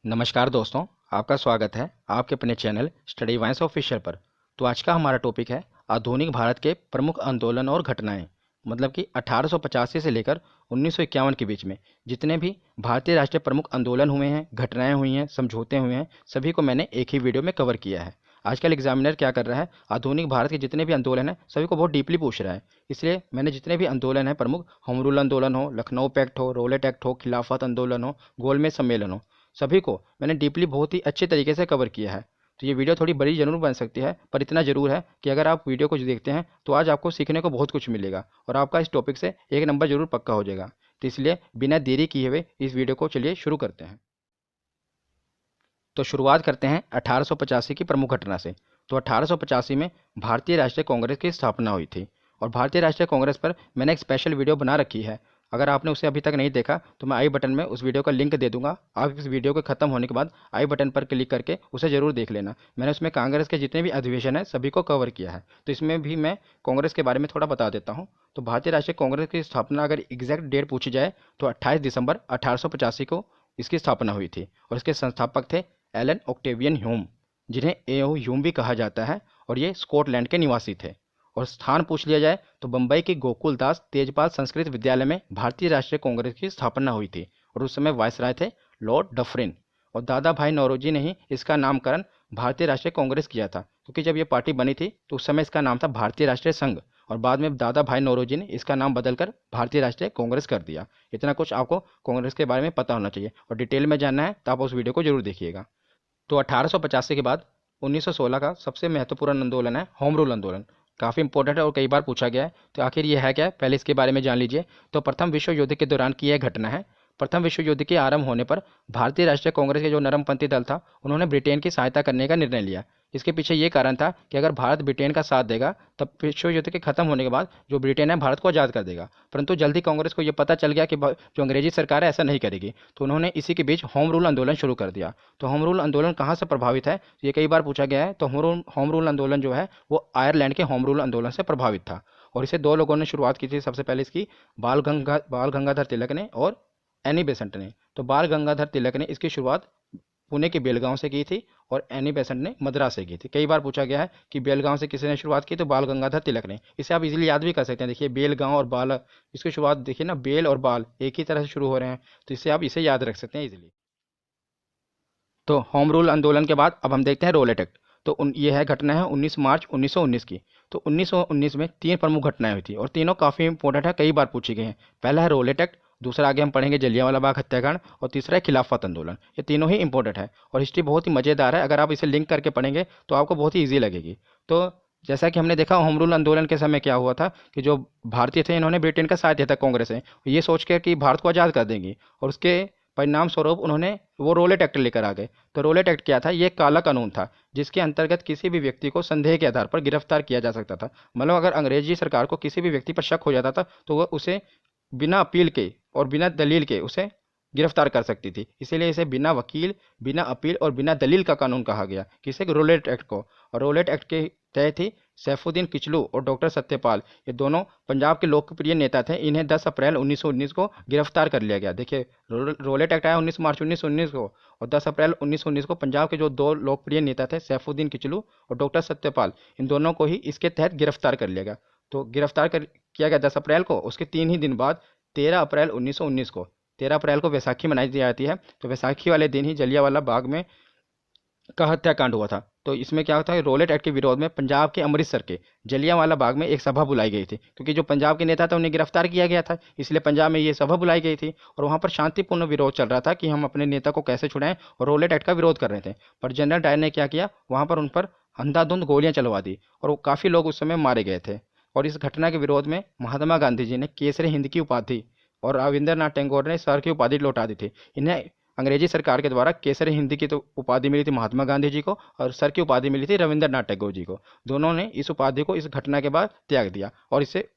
नमस्कार दोस्तों, आपका स्वागत है आपके अपने चैनल स्टडी वाइंस ऑफिशियल पर। तो आज का हमारा टॉपिक है आधुनिक भारत के प्रमुख आंदोलन और घटनाएं। मतलब कि 1885 से लेकर 1951 के बीच में जितने भी भारतीय राष्ट्रीय प्रमुख आंदोलन हुए हैं, घटनाएं हुई हैं, समझौते हुए हैं, सभी को मैंने एक ही वीडियो में कवर किया है। आजकल एग्जामिनर क्या कर रहा है, आधुनिक भारत के जितने भी आंदोलन हैं सभी को बहुत डीपली पूछ रहा है। इसलिए मैंने जितने भी आंदोलन हैं प्रमुख, होम रूल आंदोलन हो, लखनऊ पैक्ट हो, रोलेट एक्ट हो, खिलाफत आंदोलन हो, गोलमेज सम्मेलन हो, सभी को मैंने डीपली बहुत ही अच्छे तरीके से कवर किया है। तो ये वीडियो थोड़ी बड़ी जरूर बन सकती है, पर इतना ज़रूर है कि अगर आप वीडियो को देखते हैं तो आज आपको सीखने को बहुत कुछ मिलेगा और आपका इस टॉपिक से एक नंबर जरूर पक्का हो जाएगा। तो इसलिए बिना देरी किए हुए इस वीडियो को चलिए शुरू करते हैं। तो शुरुआत करते हैं 1885 की प्रमुख घटना से। तो 1885 में भारतीय राष्ट्रीय कांग्रेस की स्थापना हुई थी और भारतीय राष्ट्रीय कांग्रेस पर मैंने एक स्पेशल वीडियो बना रखी है। अगर आपने उसे अभी तक नहीं देखा तो मैं आई बटन में उस वीडियो का लिंक दे दूंगा। आप इस वीडियो के खत्म होने के बाद आई बटन पर क्लिक करके उसे जरूर देख लेना। मैंने उसमें कांग्रेस के जितने भी अधिवेशन हैं सभी को कवर किया है। तो इसमें भी मैं कांग्रेस के बारे में थोड़ा बता देता हूँ। तो भारतीय राष्ट्रीय कांग्रेस की स्थापना अगर एग्जैक्ट डेट पूछी जाए तो 28 दिसंबर 1885 को इसकी स्थापना हुई थी और इसके संस्थापक थे एलन ऑक्टेवियन ह्यूम, जिन्हें एओ ह्यूम भी कहा जाता है, और ये स्कॉटलैंड के निवासी थे। और स्थान पूछ लिया जाए तो बम्बई के गोकुल दास तेजपाल संस्कृत विद्यालय में भारतीय राष्ट्रीय कांग्रेस की स्थापना हुई थी और उस समय वायसराय थे लॉर्ड डफरिन। और दादा भाई नौरोजी ने ही इसका नामकरण भारतीय राष्ट्रीय कांग्रेस किया था, क्योंकि जब ये पार्टी बनी थी तो उस समय इसका नाम था भारतीय राष्ट्रीय संघ और बाद में दादा भाई नौरोजी ने इसका नाम बदलकर भारतीय राष्ट्रीय कांग्रेस कर दिया। इतना कुछ आपको कांग्रेस के बारे में पता होना चाहिए और डिटेल में जानना है तो आप उस वीडियो को जरूर देखिएगा। तो 1885 के बाद 1916 का सबसे महत्वपूर्ण आंदोलन है होम रूल आंदोलन। काफ़ी इंपॉर्टेंट है और कई बार पूछा गया है। तो आखिर ये है क्या, पहले इसके बारे में जान लीजिए। तो प्रथम विश्व युद्ध के दौरान की यह घटना है। प्रथम विश्व युद्ध के आरंभ होने पर भारतीय राष्ट्रीय कांग्रेस के जो नरमपंथी दल था उन्होंने ब्रिटेन की सहायता करने का निर्णय लिया। इसके पीछे ये कारण था कि अगर भारत ब्रिटेन का साथ देगा तब विश्व युद्ध के खत्म होने के बाद जो ब्रिटेन है भारत को आज़ाद कर देगा। परंतु जल्दी कांग्रेस को यह पता चल गया कि जो अंग्रेजी सरकार है ऐसा नहीं करेगी, तो उन्होंने इसी के बीच होम रूल आंदोलन शुरू कर दिया। तो होम रूल आंदोलन कहाँ से प्रभावित है, ये कई बार पूछा गया है। तो होम रूल आंदोलन जो है वो आयरलैंड के होम रूल आंदोलन से प्रभावित था और इसे दो लोगों ने शुरुआत की थी। सबसे पहले इसकी बाल गंगाधर तिलक ने और एनी बेसेंट ने। तो बाल गंगाधर तिलक ने इसकी शुरुआत पुणे के बेलगांव से की थी और एनी बेसेंट ने मद्रास से की थी। कई बार पूछा गया है कि बेलगांव से किसी ने शुरुआत की, तो बाल गंगाधर तिलक ने। इसे आप इजीली याद भी कर सकते हैं। देखिए बेलगांव और बाल, इसकी शुरुआत देखिए ना, बेल और बाल एक ही तरह से शुरू हो रहे हैं, तो इससे आप इसे याद रख सकते हैं इजीली। तो होम रूल आंदोलन के बाद अब हम देखते हैं रोलेट एक्ट। तो ये है घटना है 19 मार्च 1919 की। तो 1919 में तीन प्रमुख घटनाएं हुई थी और तीनों काफ़ी इंपॉर्टेंट है, कई बार पूछी गई हैं। पहला है रोलेट एक्ट, दूसरा आगे हम पढ़ेंगे जलियांवाला बाग हत्याकांड, और तीसरा है खिलाफत आंदोलन। ये तीनों ही इंपॉर्टेंट है और हिस्ट्री बहुत ही मज़ेदार है। अगर आप इसे लिंक करके पढ़ेंगे तो आपको बहुत ही ईजी लगेगी। तो जैसा कि हमने देखा होम रूल आंदोलन के समय क्या हुआ था कि जो भारतीय थे इन्होंने ब्रिटेन का साथ दिया था कांग्रेस से, ये सोच के कि भारत को आज़ाद कर देंगी, और उसके परिणाम स्वरूप उन्होंने वो रोलेट एक्ट लेकर आ गए। तो रोलेट एक्ट क्या था, ये एक काला कानून था जिसके अंतर्गत किसी भी व्यक्ति को संदेह के आधार पर गिरफ्तार किया जा सकता था। मतलब अगर अंग्रेजी सरकार को किसी भी व्यक्ति पर शक हो जाता था तो वह उसे बिना अपील के और बिना दलील के उसे गिरफ्तार कर सकती थी। इसीलिए इसे बिना वकील, बिना अपील और बिना दलील का कानून कहा गया, किसे, रोलेट एक्ट को। और रोलेट एक्ट के तहत ही सैफुद्दीन किचलू और डॉक्टर सत्यपाल, ये दोनों पंजाब के लोकप्रिय नेता थे, इन्हें 10 अप्रैल 1919 को गिरफ्तार कर लिया गया। देखिए रोलेट एक्ट आया 19 मार्च 1919 को, और 10 अप्रैल 1919 को पंजाब के जो दो लोकप्रिय नेता थे सैफुद्दीन किचलू और डॉक्टर सत्यपाल, इन दोनों को ही इसके तहत गिरफ्तार कर लिया गया। तो गिरफ्तार कर किया गया 10 अप्रैल को। उसके 3 ही दिन बाद 13 अप्रैल 1919 को, 13 अप्रैल को वैसाखी मनाई जाती है। तो वैसाखी वाले दिन ही जलियांवाला बाग में का हत्याकांड हुआ था। तो इसमें क्या होता है, रोलेट एक्ट के विरोध में पंजाब के अमृतसर के जलियांवाला बाग में एक सभा बुलाई गई थी, क्योंकि जो पंजाब के नेता थे उन्हें गिरफ्तार किया गया था, इसलिए पंजाब में ये सभा बुलाई गई थी। और वहाँ पर शांतिपूर्ण विरोध चल रहा था कि हम अपने नेता को कैसे छुड़ाएं, और रोलेट एक्ट का विरोध कर रहे थे। पर जनरल डायर ने क्या किया, वहाँ पर उन पर अंधाधुंध गोलियां चलवा दी और काफ़ी लोग उस समय मारे गए थे। और इस घटना के विरोध में महात्मा गांधी जी ने केसरी हिंद की उपाधि और रविंद्रनाथ टैगोर ने सर की उपाधि लौटा दी थी। इन्हें अंग्रेजी सरकार के द्वारा केसरी हिंदी की तो उपाधि मिली थी महात्मा गांधी जी को, और सर की उपाधि मिली थी रविंद्रनाथ टैगोर जी को। दोनों ने इस उपाधि को इस घटना के बाद त्याग दिया और इसे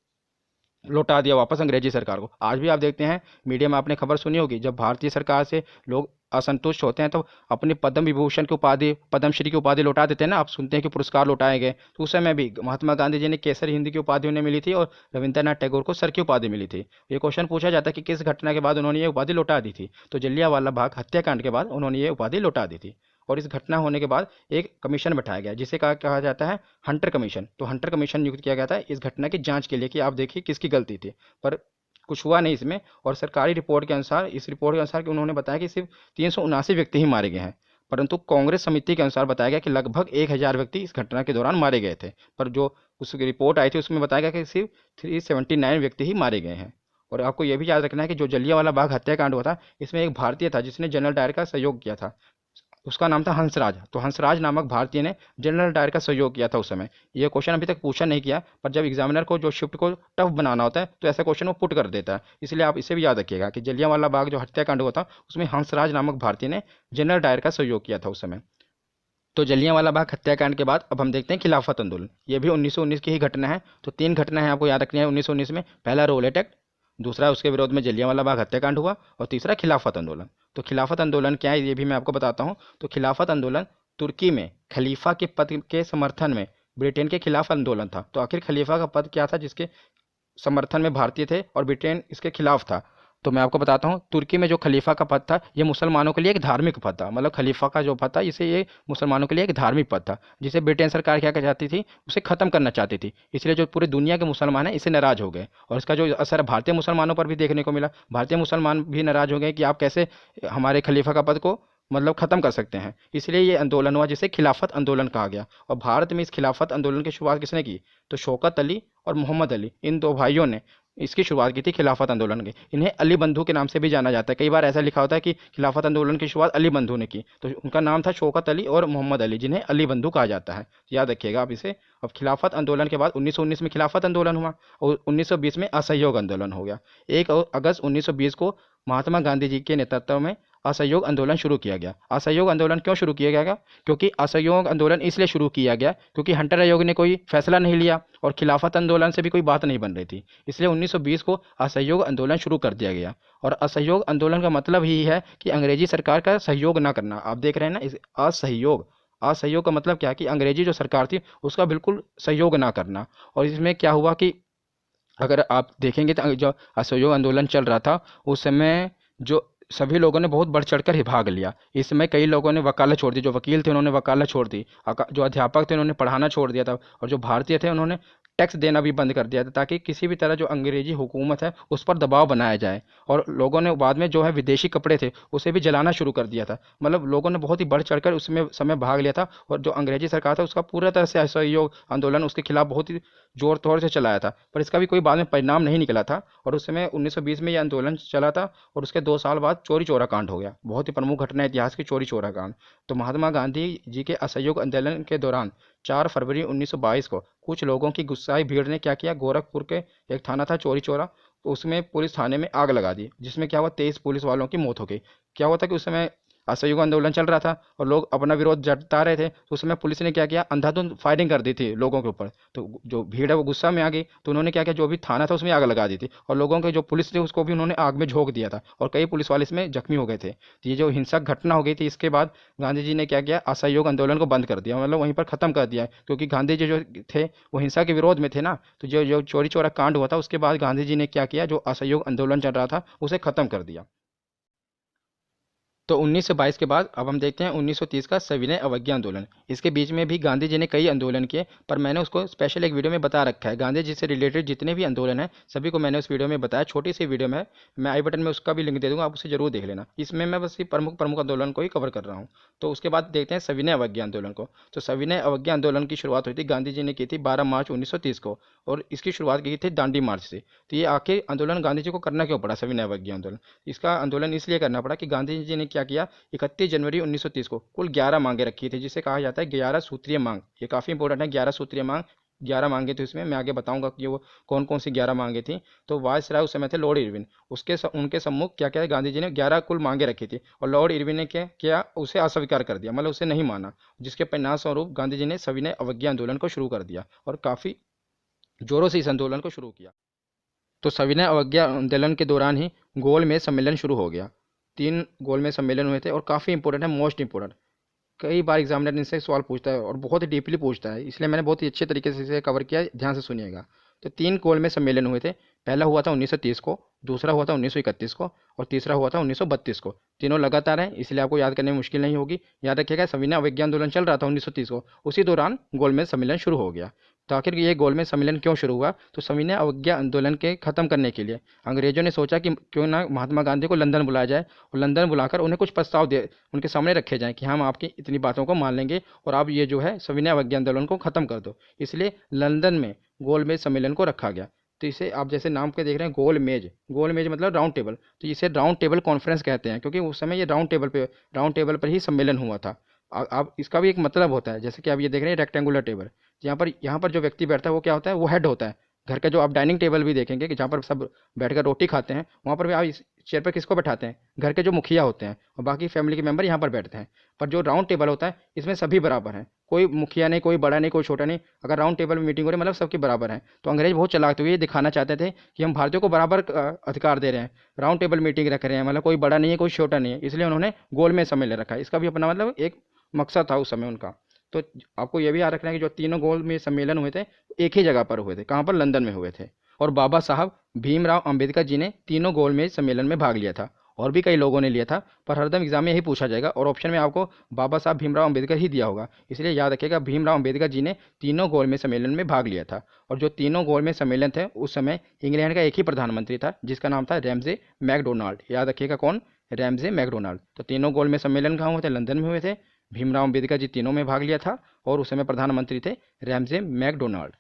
लौटा दिया वापस अंग्रेजी सरकार को। आज भी आप देखते हैं मीडिया में, आपने खबर सुनी होगी, जब भारतीय सरकार से लोग असंतुष्ट होते हैं तो अपनी पद्म विभूषण की उपाधि, पद्मश्री की उपाधि लौटा देते हैं ना, आप सुनते हैं कि पुरस्कार लौटाए गए। तो उस समय भी महात्मा गांधी जी ने केसर हिंद की उपाधि उन्हें मिली थी और रविंद्रनाथ टैगोर को सर की उपाधि मिली थी। ये क्वेश्चन पूछा जाता है कि किस घटना के बाद उन्होंने ये उपाधि लौटा दी थी, तो जलियांवाला बाग हत्याकांड के बाद उन्होंने ये उपाधि लौटा दी थी। और इस घटना होने के बाद एक कमीशन बैठाया गया जिसे कहा कहा जाता है हंटर कमीशन। तो हंटर कमीशन नियुक्त किया गया था इस घटना की जांच के लिए कि आप देखिए किसकी गलती थी, पर कुछ हुआ नहीं इसमें। और सरकारी रिपोर्ट के अनुसार, इस रिपोर्ट के अनुसार कि उन्होंने बताया कि सिर्फ 379 व्यक्ति ही मारे गए हैं, परंतु कांग्रेस समिति के अनुसार बताया गया कि लगभग 1000 व्यक्ति इस घटना के दौरान मारे गए थे। पर जो उस रिपोर्ट आई थी उसमें बताया गया कि सिर्फ 379 व्यक्ति ही मारे गए हैं। और आपको यह भी याद रखना है कि जो जलियांवाला बाग हत्याकांड हुआ था इसमें एक भारतीय था जिसने जनरल डायर का सहयोग किया था, उसका नाम था हंसराज। तो हंसराज नामक भारतीय ने जनरल डायर का सहयोग किया था उस समय। ये क्वेश्चन अभी तक पूछा नहीं किया, पर जब एग्जामिनर को जो शिफ्ट को टफ बनाना होता है तो ऐसा क्वेश्चन वो पुट कर देता है। इसलिए आप इसे भी याद रखिएगा कि जलियांवाला बाग जो हत्याकांड हुआ था उसमें हंसराज नामक भारतीय ने जनरल डायर का सहयोग किया था उस समय। तो जलियांवाला बाग हत्याकांड के बाद अब हम देखते हैं खिलाफत आंदोलन। ये भी 1919 की ही घटना है। तो 3 घटना है आपको याद रखनी है 1919 में। पहला रोलेट एक्ट, दूसरा उसके विरोध में जलियांवाला बाग हत्याकांड हुआ, और तीसरा खिलाफत आंदोलन। तो खिलाफत आंदोलन क्या है ये भी मैं आपको बताता हूँ। तो खिलाफत आंदोलन तुर्की में खलीफा के पद के समर्थन में ब्रिटेन के खिलाफ आंदोलन था। तो आखिर खलीफा का पद क्या था जिसके समर्थन में भारतीय थे और ब्रिटेन इसके खिलाफ था? तो मैं आपको बताता हूँ, तुर्की में जो खलीफा का पद था ये मुसलमानों के लिए एक धार्मिक पद था। मतलब खलीफा का जो पद था इसे ये मुसलमानों के लिए एक धार्मिक पद था, जिसे ब्रिटेन सरकार क्या कर चाहती थी, उसे खत्म करना चाहती थी। इसलिए जो पूरी दुनिया के मुसलमान हैं इससे नाराज हो गए, और इसका जो असर भारतीय मुसलमानों पर भी देखने को मिला। भारतीय मुसलमान भी नाराज हो गए कि आप कैसे हमारे खलीफा का पद को मतलब खत्म कर सकते हैं। इसलिए ये आंदोलन हुआ जिसे खिलाफत आंदोलन कहा गया। और भारत में इस खिलाफत आंदोलन की शुरुआत किसने की? तो शौकत अली और मोहम्मद अली, इन दो भाइयों ने इसकी शुरुआत की थी खिलाफत आंदोलन की। इन्हें अली बंधु के नाम से भी जाना जाता है। कई बार ऐसा लिखा होता है कि खिलाफत आंदोलन की शुरुआत अली बंधु ने की, तो उनका नाम था शौकत अली और मोहम्मद अली, जिन्हें अली बंधु कहा जाता है। याद रखिएगा आप इसे। अब खिलाफत आंदोलन के बाद 1919 में खिलाफत आंदोलन हुआ और 1920 में असहयोग आंदोलन हो गया। 1 अगस्त 1920 को महात्मा गांधी जी के नेतृत्व में असहयोग आंदोलन शुरू किया गया। असहयोग आंदोलन क्यों शुरू किया गया? क्योंकि असहयोग आंदोलन इसलिए शुरू किया गया क्योंकि हंटर आयोग ने कोई फैसला नहीं लिया और खिलाफत आंदोलन से भी कोई बात नहीं बन रही थी। इसलिए 1920 को असहयोग आंदोलन शुरू कर दिया गया। और असहयोग आंदोलन का मतलब ही है कि अंग्रेजी सरकार का सहयोग ना करना। आप देख रहे हैं ना, इस असहयोग, असहयोग का मतलब क्या है कि अंग्रेजी जो सरकार थी उसका बिल्कुल सहयोग ना करना। और इसमें क्या हुआ कि अगर आप देखेंगे तो जो असहयोग आंदोलन चल रहा था उस समय जो सभी लोगों ने बहुत बढ़ चढ़कर ही भाग लिया। इस समय कई लोगों ने वकालत छोड़ दी, जो वकील थे उन्होंने वकालत छोड़ दी, जो अध्यापक थे उन्होंने पढ़ाना छोड़ दिया था, और जो भारतीय थे उन्होंने टैक्स देना भी बंद कर दिया था, ताकि किसी भी तरह जो अंग्रेजी हुकूमत है उस पर दबाव बनाया जाए। और लोगों ने बाद में जो है विदेशी कपड़े थे उसे भी जलाना शुरू कर दिया था। मतलब लोगों ने बहुत ही बढ़ चढ़कर उसमें समय भाग लिया था, और जो अंग्रेजी सरकार था उसका पूरा तरह से असहयोग आंदोलन उसके खिलाफ बहुत ही जोर तौर से चलाया था। पर इसका भी कोई बाद में परिणाम नहीं निकला था। और उस समय 1920 में यह आंदोलन चला था, और उसके 2 साल बाद चोरी चोरा कांड हो गया। बहुत ही प्रमुख घटना है इतिहास की, चोरी चोरा कांड। तो महात्मा गांधी जी के असहयोग आंदोलन के दौरान 4 फरवरी 1922 को कुछ लोगों की गुस्साई भीड़ ने क्या किया, गोरखपुर के एक थाना था चोरी चोरा, तो उसमें पुलिस थाने में आग लगा दी, जिसमें क्या हुआ 23 पुलिस वालों की मौत हो गई। क्या हुआ था कि उस समय असहयोग आंदोलन चल रहा था और लोग अपना विरोध जता रहे थे, तो उस समय पुलिस ने क्या किया, अंधाधुंध फायरिंग कर दी थी लोगों के ऊपर। तो जो भीड़ है वो गुस्सा में आ गई, तो उन्होंने क्या किया, जो भी थाना था उसमें आग लगा दी थी, और लोगों के जो पुलिस थे उसको भी उन्होंने आग में झोंक दिया था, और कई पुलिस वाले इसमें जख्मी हो गए थे। तो ये जो हिंसक घटना हो गई थी, इसके बाद गांधी जी ने क्या किया, असहयोग आंदोलन को बंद कर दिया, मतलब वहीं पर खत्म कर दिया। क्योंकि गांधी जी जो थे वो हिंसा के विरोध में थे ना, तो जो जो चोरी चोरा कांड हुआ था उसके बाद गांधी जी ने क्या किया, जो असहयोग आंदोलन चल रहा था उसे खत्म कर दिया। तो 1922 के बाद अब हम देखते हैं 1930 का सविनय अवज्ञा आंदोलन। इसके बीच में भी गांधी जी ने कई आंदोलन किए, पर मैंने उसको स्पेशल एक वीडियो में बता रखा है। गांधी जी से रिलेटेड जितने भी आंदोलन हैं सभी को मैंने उस वीडियो में बताया, छोटी सी वीडियो में है। मैं आई बटन में उसका भी लिंक दे दूंगा, आप उसे जरूर देख लेना। इसमें मैं बस ये प्रमुख प्रमुख आंदोलन को ही कवर कर रहा हूँ। तो उसके बाद देखते हैं सविनय अवज्ञा आंदोलन को। तो सविनय अवज्ञा आंदोलन की शुरुआत हुई थी, गांधी जी ने की थी 12 मार्च 1930 को, और इसकी शुरुआत की थी दांडी मार्च से। तो ये आखिर आंदोलन गांधी जी को करना क्यों पड़ा, सविनय अवज्ञा आंदोलन? इसका आंदोलन इसलिए करना पड़ा कि गांधी जी ने क्या किया, 31 जनवरी 1930 को कुल 11 मांगे रखी थी, जिसे कहा जाता है 11 सूत्रीय मांग। ये काफ़ी इंपॉर्टेंट है, 11 सूत्रीय मांग। 11 मांगे थी उसमें, मैं आगे बताऊंगा कि वो कौन कौन सी 11 मांगे थी। तो वायसराय उस समय थे लॉर्ड इरविन, उनके सम्मुख क्या क्या गांधी जी ने 11 कुल मांगे रखी थी, और लॉर्ड इरविन ने क्या किया, उसे अस्वीकार कर दिया, मतलब उसे नहीं माना। जिसके परिणाम स्वरूप गांधी जी ने सविनय अवज्ञा आंदोलन को शुरू कर दिया, और काफ़ी जोरों से इस आंदोलन को शुरू किया। तो सविनय अवज्ञा आंदोलन के दौरान ही गोल में सम्मेलन शुरू हो गया। 3 गोलमेज सम्मेलन हुए थे और काफ़ी इंपॉर्टेंट है, मोस्ट इंपॉर्टेंट। कई बार एग्जामिनर इनसे सवाल पूछता है और बहुत ही डीपली पूछता है, इसलिए मैंने बहुत ही अच्छे तरीके से इसे कवर किया है, ध्यान से सुनिएगा। तो 3 गोलमेज सम्मेलन हुए थे। पहला हुआ था 1930 को, दूसरा हुआ था 1931 को और तीसरा हुआ था 1932 को। तीनों लगातार हैं, इसलिए आपको याद करने में मुश्किल नहीं होगी। याद रखिएगा, सविनय अवज्ञा आंदोलन चल रहा था 1930 को, उसी दौरान गोलमेज सम्मेलन शुरू हो गया। तो आखिर ये गोलमेज सम्मेलन क्यों शुरू हुआ? तो सविनय अवज्ञा आंदोलन के खत्म करने के लिए अंग्रेजों ने सोचा कि क्यों ना महात्मा गांधी को लंदन बुलाया जाए और लंदन बुलाकर उन्हें कुछ प्रस्ताव दे उनके सामने रखे जाएं कि हम आपकी इतनी बातों को मान लेंगे और आप ये जो है सविनय अवज्ञा आंदोलन को खत्म कर दो। इसलिए लंदन में गोलमेज सम्मेलन को रखा गया। तो इसे आप जैसे नाम के देख रहे हैं, गोल मेज मतलब राउंड टेबल, तो इसे राउंड टेबल कॉन्फ्रेंस कहते हैं, क्योंकि उस समय ये राउंड टेबल पर ही सम्मेलन हुआ था। अब इसका भी एक मतलब होता है, जैसे कि आप ये देख रहे हैं रेक्टेंगुलर टेबल, यहाँ पर जो व्यक्ति बैठता है वो क्या होता है, वो हेड होता है। घर का जो आप डाइनिंग टेबल भी देखेंगे कि जहाँ पर सब बैठकर रोटी खाते हैं, वहाँ पर भी आप इस चेयर पर किसको बैठाते हैं? घर के जो मुखिया होते हैं, और बाकी फैमिली के मेंबर यहाँ पर बैठते हैं। पर जो राउंड टेबल होता है, इसमें सभी बराबर हैं, कोई मुखिया नहीं, कोई बड़ा नहीं, कोई छोटा नहीं। अगर राउंड टेबल में मीटिंग हो रही है मतलब सबके बराबर हैं। तो अंग्रेज बहुत चालाक थे, ये दिखाना चाहते थे कि हम भारतीयों को बराबर अधिकार दे रहे हैं, राउंड टेबल मीटिंग रख रहे हैं, मतलब कोई बड़ा नहीं है कोई छोटा नहीं है, इसलिए उन्होंने गोल में सम्मेलन रखा है। इसका भी अपना मतलब एक मकसद था उस समय उनका। तो आपको ये भी याद रखना है कि जो तीनों गोल में सम्मेलन हुए थे, एक ही जगह पर हुए थे। कहाँ पर? लंदन में हुए थे। और बाबा साहब भीमराव अंबेडकर जी ने तीनों गोलमेज सम्मेलन में भाग लिया था। और भी कई लोगों ने लिया था, पर हरदम एग्जाम में यही पूछा जाएगा और ऑप्शन में आपको बाबा साहब भीमराव अंबेडकर ही दिया होगा, इसलिए याद रखिएगा भीमराव अंबेडकर जी ने तीनों गोलमेज सम्मेलन में भाग लिया था। और जो तीनों गोलमेज सम्मेलन थे, उस समय इंग्लैंड का एक ही प्रधानमंत्री था जिसका नाम था रैमजे मैकडोनाल्ड। याद रखिएगा कौन? Ramsay MacDonald. तो तीनों गोलमेज सम्मेलन कहाँ हुए थे? लंदन में हुए थे। भीमराव अंबेडकर जी तीनों में भाग लिया था और उस समय प्रधानमंत्री थे रैमजे मैकडोनाल्ड।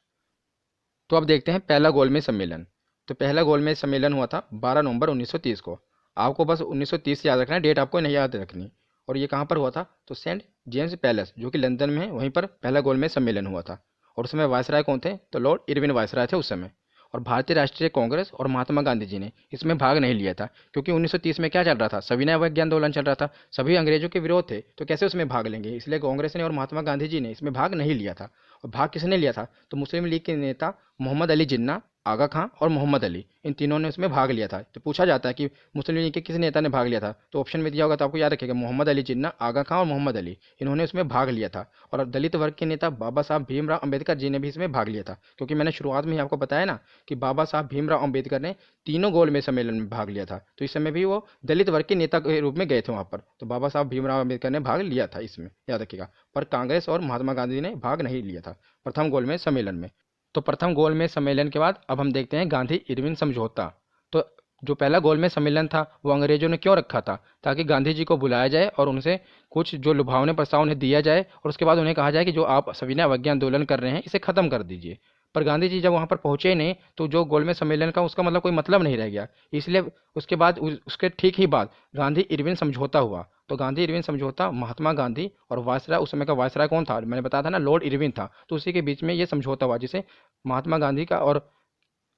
तो अब देखते हैं पहला गोलमेज सम्मेलन। तो पहला गोलमेज सम्मेलन हुआ था 12 नवंबर 1930 को। आपको बस 1930 याद रखना है, डेट आपको नहीं याद रखनी। और ये कहाँ पर हुआ था? तो सेंट जेम्स पैलेस, जो कि लंदन में है, वहीं पर पहला गोलमेज सम्मेलन हुआ था। और उस समय वायसराय कौन थे? तो लॉर्ड इरविन वायसराय थे उस समय। और भारतीय राष्ट्रीय कांग्रेस और महात्मा गांधी जी ने इसमें भाग नहीं लिया था, क्योंकि 1930 में क्या चल रहा था? सविनय अवज्ञा आंदोलन चल रहा था, सभी अंग्रेजों के विरोध थे, तो कैसे उसमें भाग लेंगे? इसलिए कांग्रेस ने और महात्मा गांधी जी ने इसमें भाग नहीं लिया था। और भाग किसने लिया था? तो मुस्लिम लीग के नेता मोहम्मद अली जिन्ना, आगा खां और मोहम्मद अली, इन तीनों ने उसमें भाग लिया था। तो पूछा जाता है कि मुस्लिम लीग के किस नेता ने भाग लिया था, तो ऑप्शन में दिया होगा, तो आपको याद रखिएगा मोहम्मद अली जिन्ना, आगा खां और मोहम्मद अली, इन्होंने उसमें भाग लिया था। और दलित वर्ग के नेता बाबा साहब भीमराव अंबेडकर जी ने भी इसमें भाग लिया था, क्योंकि मैंने शुरुआत में ही आपको बताया ना कि बाबा साहब भीमराव अंबेडकर ने तीनों गोल में सम्मेलन में भाग लिया था, तो इस समय भी वो दलित वर्ग के नेता के रूप में गए थे वहाँ पर। तो बाबा साहब भीमराव अंबेडकर ने भाग लिया था इसमें, याद रखिएगा। पर कांग्रेस और महात्मा गांधी ने भाग नहीं लिया था प्रथम गोल में सम्मेलन में। तो प्रथम गोलमेज सम्मेलन के बाद अब हम देखते हैं गांधी इरविन समझौता। तो जो पहला गोलमेज सम्मेलन था वो अंग्रेजों ने क्यों रखा था? ताकि गांधी जी को बुलाया जाए और उनसे कुछ जो लुभावने प्रस्ताव उन्हें दिया जाए और उसके बाद उन्हें कहा जाए कि जो आप सविनय अवज्ञा आंदोलन कर रहे हैं इसे खत्म कर दीजिए। पर गांधी जी जब वहां पर पहुंचे ही नहीं, तो जो गोलमेज सम्मेलन का उसका मतलब कोई मतलब नहीं रह गया। इसलिए उसके बाद उसके ठीक ही बाद गांधी इरविन समझौता हुआ। तो गांधी इरविन समझौता महात्मा गांधी और वायसराय, उस समय का वायसराय कौन था? मैंने बताया था ना, लॉर्ड इरविन था। तो उसी के बीच में ये समझौता हुआ, जिसे महात्मा गांधी का और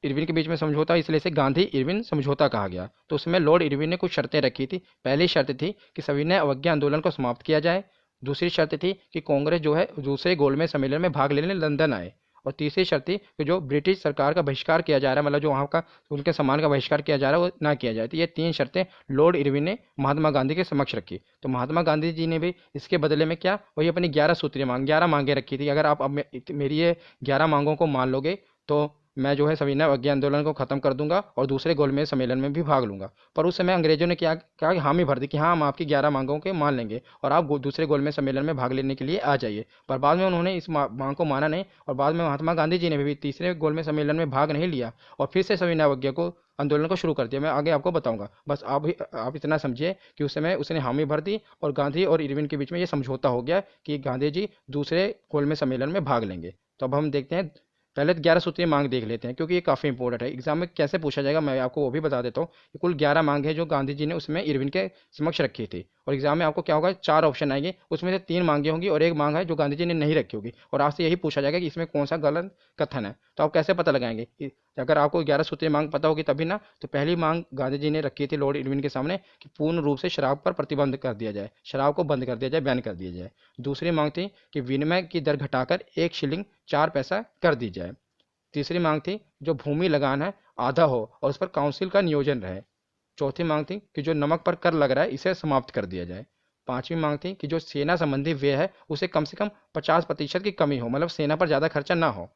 इरविन के बीच में समझौता, इसलिए इसे गांधी इरविन समझौता कहा गया। तो उसमें लॉर्ड इरविन ने कुछ शर्तें रखी थी। पहली शर्त थी कि सविनय अवज्ञा आंदोलन को समाप्त किया जाए। दूसरी शर्त थी कि कांग्रेस जो है दूसरे गोलमेज सम्मेलन में भाग लेने लंदन आए। और तीसरी शर्त थी कि जो ब्रिटिश सरकार का बहिष्कार किया जा रहा है, मतलब जो वहाँ का उनके सम्मान का बहिष्कार किया जा रहा है, वो ना किया जाए। तो ये 3 शर्तें लॉर्ड इरविन ने महात्मा गांधी के समक्ष रखी। तो महात्मा गांधी जी ने भी इसके बदले में क्या, वही अपनी 11 सूत्रीय मांग, 11 मांगे रखी थी। अगर आप अब मेरी ये 11 मांगों को मान लोगे तो मैं जो है सविनय अवज्ञा आंदोलन को खत्म कर दूंगा और दूसरे गोलमेज सम्मेलन में भी भाग लूंगा। पर उस समय अंग्रेजों ने क्या कहा कि हामी भर दी कि हाँ, हम आपकी 11 मांगों के मान लेंगे और आप दूसरे गोलमेज सम्मेलन में भाग लेने के लिए आ जाइए। पर बाद में उन्होंने इस मांग को माना नहीं और बाद में महात्मा गांधी जी ने भी तीसरे गोलमेज सम्मेलन में भाग नहीं लिया और फिर से सविनय अवज्ञा को आंदोलन को शुरू कर दिया। मैं आगे आपको बताऊंगा, बस आप इतना समझिए कि उस समय उसने हामी भर दी और गांधी और इरविन के बीच में ये समझौता हो गया कि गांधी जी दूसरे गोलमेज सम्मेलन में भाग लेंगे। तो अब हम देखते हैं, पहले 11 सूत्रीय मांग देख लेते हैं, क्योंकि ये काफ़ी इंपॉर्टेंट है। एग्जाम में कैसे पूछा जाएगा मैं आपको वो भी बता देता हूँ। कि कुल 11 मांग है जो गांधी जी ने उसमें इरविन के समक्ष रखी थी। और एग्जाम में आपको क्या होगा, 4 ऑप्शन आएंगे, उसमें से 3 मांगे होंगी और एक मांग है जो गांधी जी ने नहीं रखी होगी। और आपसे यही पूछा जाएगा कि इसमें कौन सा गलत कथन है। तो आप कैसे पता लगाएंगे? अगर आपको 11 सूत्रीय मांग पता होगी तभी ना। तो पहली मांग गांधी जी ने रखी थी लॉर्ड इरविन के सामने कि पूर्ण रूप से शराब पर प्रतिबंध कर दिया जाए, शराब को बंद कर दिया जाए, बैन कर दिया जाए। दूसरी मांग थी कि विनिमय की दर घटाकर 1 शिलिंग 4 पैसा कर दी जाए। तीसरी मांग थी जो भूमि लगान है आधा हो और उस पर काउंसिल का नियोजन रहे। चौथी मांग थी कि जो नमक पर कर लग रहा है इसे समाप्त कर दिया जाए। पांचवी मांग थी कि जो सेना संबंधी व्यय है उसे कम से कम 50% की कमी हो, मतलब सेना पर ज़्यादा खर्चा ना हो।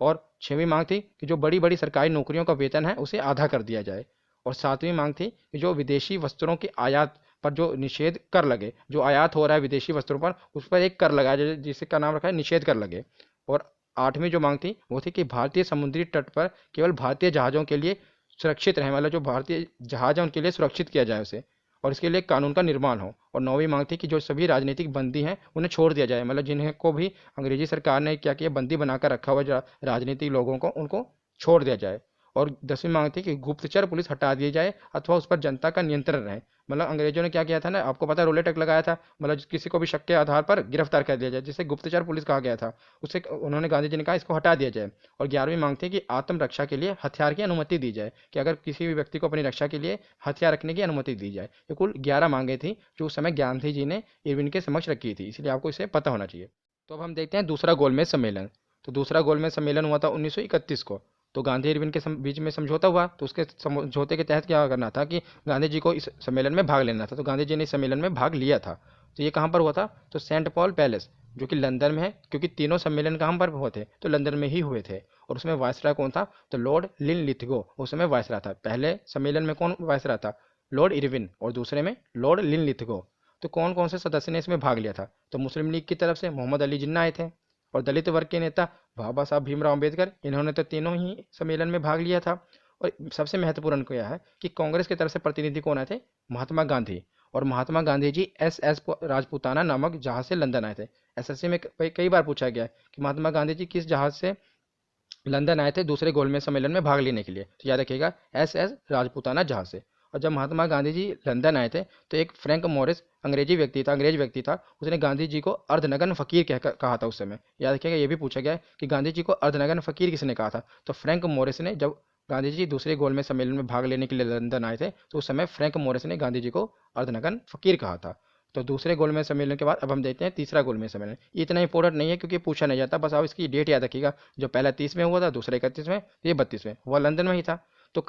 और छठवीं मांग थी कि जो बड़ी बड़ी सरकारी नौकरियों का वेतन है उसे आधा कर दिया जाए। और सातवीं मांग थी कि जो विदेशी वस्त्रों की आयात पर जो निषेध कर लगे, जो आयात हो रहा है विदेशी वस्त्रों पर उस पर एक कर लगाया जाए जिसका नाम रखा है निषेध कर लगे। और आठवीं जो मांग थी वो थी कि भारतीय समुद्री तट पर केवल भारतीय जहाज़ों के लिए सुरक्षित रहे, मतलब जो भारतीय जहाज है उनके लिए सुरक्षित किया जाए उसे, और इसके लिए कानून का निर्माण हो। और नौवीं मांग थी कि जो सभी राजनीतिक बंदी हैं उन्हें छोड़ दिया जाए, मतलब जिन्हें को भी अंग्रेजी सरकार ने क्या किया बंदी बनाकर रखा हुआ राजनीतिक लोगों को उनको छोड़ दिया जाए। और 10वीं मांग थी कि गुप्तचर पुलिस हटा दी जाए अथवा उस पर जनता का नियंत्रण रहे। मतलब अंग्रेजों ने क्या किया था ना, आपको पता है रोलेट एक्ट लगाया था, मतलब किसी को भी शक के आधार पर गिरफ्तार कर दिया जाए, जिसे गुप्तचर पुलिस कहा गया था। उसे उन्होंने गांधी जी ने कहा इसको हटा दिया जाए। और 11वीं मांग थी कि आत्मरक्षा के लिए हथियार की अनुमति दी जाए, कि अगर किसी भी व्यक्ति को अपनी रक्षा के लिए हथियार रखने की अनुमति दी जाए। ये कुल 11 मांगे थी जो उस समय गांधी जी ने इरविन के समक्ष रखी थी, इसलिए आपको इसे पता होना चाहिए। तो अब हम देखते हैं दूसरा गोलमेज सम्मेलन। तो दूसरा गोलमेज सम्मेलन हुआ था 1931 को। तो गांधी इरविन के बीच में समझौता हुआ, तो उसके समझौते के तहत क्या करना था कि गांधी जी को इस सम्मेलन में भाग लेना था। तो गांधी जी ने इस सम्मेलन में भाग लिया था। तो ये कहाँ पर हुआ था, तो सेंट पॉल पैलेस जो कि लंदन में है, क्योंकि तीनों सम्मेलन कहाँ पर हुए थे, तो लंदन में ही हुए थे। और उसमें वायसराय कौन था, तो लॉर्ड लिनलिथगो उस समय वायसराय था। पहले सम्मेलन में कौन वायसराय था, लॉर्ड इरविन, और दूसरे में लॉर्ड लिनलिथगो। तो कौन कौन से सदस्य ने इसमें भाग लिया था, तो मुस्लिम लीग की तरफ से मोहम्मद अली जिन्ना आए थे, और दलित वर्ग के नेता बाबा साहब भीमराव अम्बेडकर, इन्होंने तो तीनों ही सम्मेलन में भाग लिया था। और सबसे महत्वपूर्ण क्या है कि कांग्रेस की तरफ से प्रतिनिधि कौन आए थे, महात्मा गांधी। और महात्मा गांधी जी एस राजपूताना नामक जहाज से लंदन आए थे। एसएससी में कई बार पूछा गया है कि महात्मा गांधी जी किस जहाज से लंदन आए थे दूसरे गोलमेज सम्मेलन में भाग लेने के लिए, तो याद रखिएगा एस राजपूताना जहाज से। और जब महात्मा गांधी जी लंदन आए थे तो एक फ्रैंक मॉरिस अंग्रेज व्यक्ति था, उसने गांधी जी को अर्धनग्न फकीर कहा था उस समय। याद रखिएगा, ये भी पूछा गया है कि गांधी जी को अर्धनग्न फकीर किसने कहा था, तो फ्रैंक मॉरिस ने। जब गांधी जी दूसरे गोलमेज सम्मेलन में भाग लेने के लिए लंदन आए थे तो उस समय फ्रैंक मॉरिस ने गांधी जी को अर्धनग्न फकीर कहा था। तो दूसरे गोलमेज सम्मेलन के बाद अब हम देखते हैं तीसरा गोलमेज सम्मेलन। ये इतना इंपॉर्टेंट नहीं है क्योंकि पूछा नहीं जाता, बस आप इसकी डेट याद रखिएगा। जो पहला 30 में हुआ था, दूसरा 31 में, ये 32 में हुआ, लंदन में ही था। तो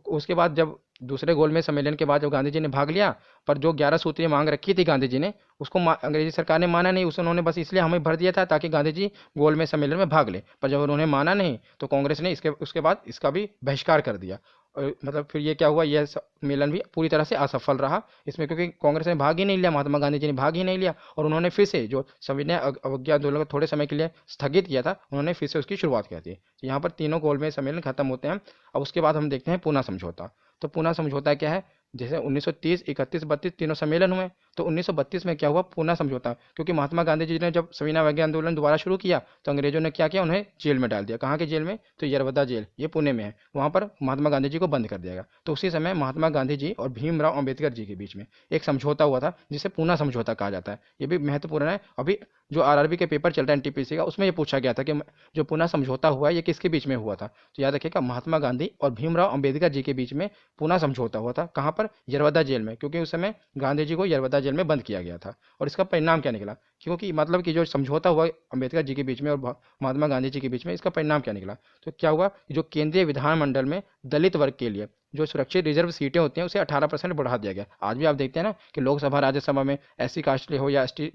उसके बाद जब दूसरे गोलमेज सम्मेलन के बाद जब गांधी जी ने भाग लिया, पर जो 11 सूत्रीय मांग रखी थी गांधी जी ने, उसको अंग्रेजी सरकार ने माना नहीं। उन्होंने बस इसलिए हमें भर दिया था ताकि गांधी जी गोलमेज सम्मेलन में भाग ले, पर जब उन्होंने माना नहीं तो कांग्रेस ने उसके बाद इसका भी बहिष्कार कर दिया। और मतलब फिर ये क्या हुआ, यह सम्मेलन भी पूरी तरह से असफल रहा इसमें, क्योंकि कांग्रेस ने भाग ही नहीं लिया, महात्मा गांधी जी ने भाग ही नहीं लिया। और उन्होंने फिर से जो सविनय अवज्ञा आंदोलन को थोड़े समय के लिए स्थगित किया था, उन्होंने फिर से उसकी शुरुआत की थी। तो यहाँ पर तीनों गोलमेज सम्मेलन खत्म होते हैं। अब उसके बाद हम देखते हैं पूना समझौता। तो पूना समझौता क्या है, जैसे 1930, 31, 32 तीनों सम्मेलन हुए, तो 1932 में क्या हुआ, पूना समझौता। क्योंकि महात्मा गांधी जी ने जब सविनय अवज्ञा आंदोलन दोबारा शुरू किया तो अंग्रेजों ने क्या किया, उन्हें जेल में डाल दिया। कहाँ के जेल में, तो यरवदा जेल, ये पुणे में है, वहाँ पर महात्मा गांधी जी को बंद कर दिया गया। तो उसी समय महात्मा गांधी जी और भीमराव अम्बेडकर जी के बीच में एक समझौता हुआ था जिसे पूना समझौता कहा जाता है। ये भी महत्वपूर्ण है। अभी जो आरआरबी के पेपर चल रहा है एनटीपीसी का, उसमें ये पूछा गया था कि जो पूना समझौता हुआ है ये किसके बीच में हुआ था, तो याद रखिएगा महात्मा गांधी और भीमराव अम्बेडकर जी के बीच में पूना समझौता हुआ था। कहाँ पर, यरवदा जेल में, क्योंकि उस समय गांधी जी को यरवदा जेल में बंद किया गया था। और इसका परिणाम क्या निकला, क्योंकि मतलब कि जो समझौता हुआ अम्बेडकर जी के बीच में और महात्मा गांधी जी के बीच में, इसका परिणाम क्या निकला, तो क्या हुआ, जो केंद्रीय विधानमंडल में दलित वर्ग के लिए जो सुरक्षित रिजर्व सीटें होती हैं उसे 18% बढ़ा दिया गया। आज भी आप देखते हैं ना कि लोकसभा राज्यसभा में एससी कास्ट हो या एसटी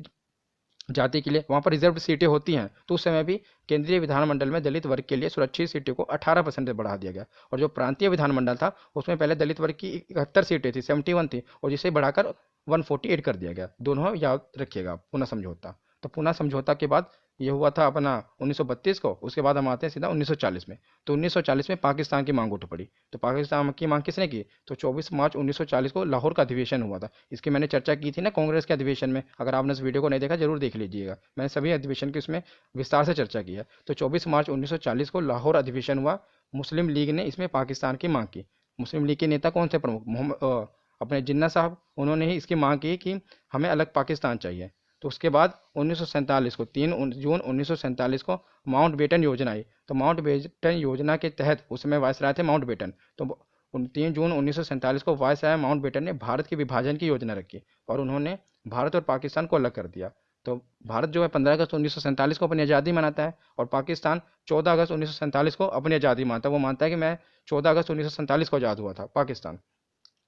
जाति के लिए वहाँ पर रिजर्व सीटें होती हैं, तो उस समय भी केंद्रीय विधानमंडल में दलित वर्ग के लिए सुरक्षित सीटों को 18% बढ़ा दिया गया। और जो प्रांतीय विधानमंडल था उसमें पहले दलित वर्ग की 71 सीटें थी, 71 थी, और जिसे बढ़ाकर 148 कर दिया गया। दोनों याद रखिएगा, पुनः समझौता। तो पुनः समझौता के बाद ये हुआ था अपना 1932 को। उसके बाद हम आते हैं सीधा 1940 में। तो 1940 में पाकिस्तान की मांग उठ पड़ी। तो पाकिस्तान की मांग किसने की, तो 24 मार्च 1940 को लाहौर का अधिवेशन हुआ था। इसकी मैंने चर्चा की थी ना कांग्रेस के अधिवेशन में, अगर आपने इस वीडियो को नहीं देखा जरूर देख लीजिएगा, मैंने सभी अधिवेशन की उसमें विस्तार से चर्चा की है। तो 24 मार्च 1940 को लाहौर अधिवेशन हुआ। मुस्लिम लीग ने इसमें पाकिस्तान की मांग की। मुस्लिम लीग के नेता कौन थे प्रमुख, मोहम्मद अपने जिन्ना साहब, उन्होंने ही इसकी मांग की कि हमें अलग पाकिस्तान चाहिए। तो उसके बाद 1947 को 3 जून 1947 को माउंट बेटन योजना आई। तो माउंट बेटन योजना के तहत उस समय वायसराय थे माउंट बेटन। तो 3 जून 1947 को वायसराय माउंट बेटन ने भारत के विभाजन की योजना रखी और उन्होंने भारत और पाकिस्तान को अलग कर दिया। तो भारत जो है 15 अगस्त 1947 को अपनी आज़ादी मनाता है और पाकिस्तान 14 अगस्त 1947 को अपनी आज़ादी मानता है। वो मानता है कि मैं 14 अगस्त 1947 को आज़ाद हुआ था पाकिस्तान।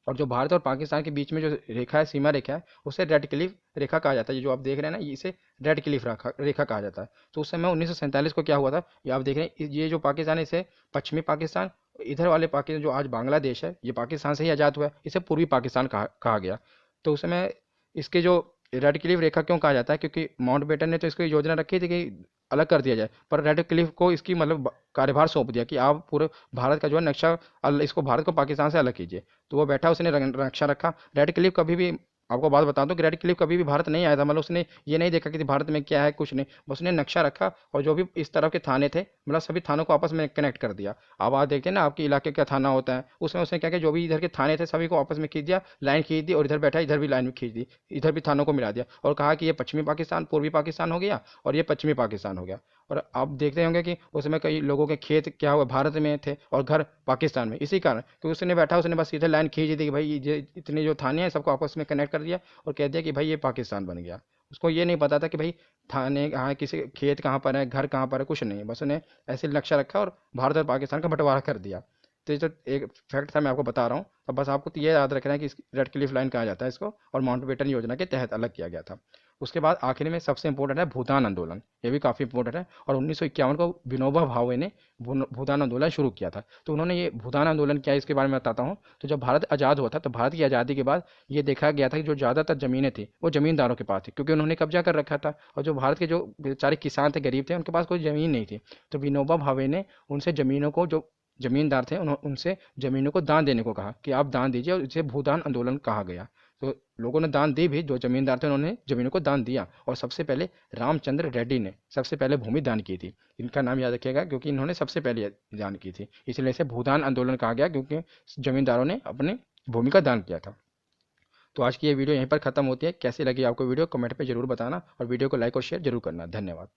और जो भारत और पाकिस्तान के बीच में जो रेखा है, सीमा रेखा है, उसे रेड क्लिफ रेखा कहा जाता है। ये जो आप देख रहे हैं ना, इसे रेड क्लिफ रेखा रेखा कहा जाता है। तो उस समय 1947 को क्या हुआ था, ये आप देख रहे हैं, ये जो पाकिस्तान है इसे पश्चिमी पाकिस्तान, इधर वाले पाकिस्तान जो आज बांग्लादेश है, ये पाकिस्तान से ही आज़ाद हुआ है, इसे पूर्वी पाकिस्तान कहा गया। तो उस समय इसके जो रेड क्लिफ रेखा क्यों कहा जाता है, क्योंकि माउंटबेटन ने तो इसकी योजना रखी थी कि अलग कर दिया जाए, पर रेड क्लिफ को इसकी मतलब कार्यभार सौंप दिया कि आप पूरे भारत का जो है नक्शा, इसको भारत को पाकिस्तान से अलग कीजिए। तो वो बैठा, उसने नक्शा रखा। रेड क्लिफ कभी भी, आपको बात बता दूं कि रेड क्लिफ कभी भी भारत नहीं आया था, मतलब उसने ये नहीं देखा कि भारत में क्या है, कुछ नहीं, बस उसने नक्शा रखा और जो भी इस तरफ के थाने थे, मतलब सभी थानों को आपस में कनेक्ट कर दिया। अब आप देखते हैं ना, आपके इलाके का थाना होता है, उसमें उसने क्या किया, जो भी इधर के थाने थे सभी को आपस में खींच दिया, लाइन खींच दी, और इधर बैठा इधर भी लाइन में खींच दी, इधर भी थानों को मिला दिया और कहा कि ये पश्चिमी पाकिस्तान, पूर्वी पाकिस्तान हो गया और ये पश्चिमी पाकिस्तान हो गया। और आप देखते होंगे कि उसमें कई लोगों के खेत क्या हुआ, भारत में थे और घर पाकिस्तान में, इसी कारण क्योंकि उसने बैठा, उसने बस सीधे लाइन खींच दी कि भाई ये इतने जो थाने हैं सबको आपस में कनेक्ट कर दिया और कह दिया कि भाई ये पाकिस्तान बन गया। उसको ये नहीं पता था कि भाई थाने कहाँ है, किसी खेत कहाँ पर है, घर कहाँ पर है, कुछ नहीं, बस उन्हें ऐसे नक्शा रखा और भारत और पाकिस्तान का बंटवारा कर दिया। तो ये जो एक फैक्ट था मैं आपको बता रहा हूँ, अब बस आपको तो ये याद रखना है कि रेड क्लिफ लाइन कहा जाता है इसको, और माउंटबेटन योजना के तहत अलग किया गया था। उसके बाद आखिर में सबसे इंपॉर्टेंट है भूदान आंदोलन, ये भी काफ़ी इंपॉर्टेंट है। और 1951 को विनोबा भावे ने भूदान आंदोलन शुरू किया था। तो उन्होंने ये भूदान आंदोलन क्या है इसके बारे में बताता हूँ। तो जब भारत आज़ाद हुआ था, तो भारत की आज़ादी के बाद ये देखा गया था कि जो ज़्यादातर ज़मीनें थी वो ज़मींदारों के पास थी, क्योंकि उन्होंने कब्जा कर रखा था, और जो भारत के जो बेचारे किसान थे, गरीब थे, उनके पास कोई ज़मीन नहीं थी। तो विनोबा भावे ने उनसे ज़मीनों को, जो जमींदार थे, उनसे जमीनों को दान देने को कहा कि आप दान दीजिए, और इसे भूदान आंदोलन कहा गया। तो लोगों ने दान दी भी, जो जमींदार थे उन्होंने जमीनों को दान दिया, और सबसे पहले रामचंद्र रेड्डी ने सबसे पहले भूमि दान की थी। इनका नाम याद रखिएगा, क्योंकि इन्होंने सबसे पहले दान की थी, इसलिए इसे भूदान आंदोलन कहा गया, क्योंकि जमींदारों ने अपनी भूमि का दान किया था। तो आज की ये वीडियो यहीं पर खत्म होती है। कैसी लगी आपको वीडियो, कमेंट पे जरूर बताना, और वीडियो को लाइक और शेयर जरूर करना। धन्यवाद।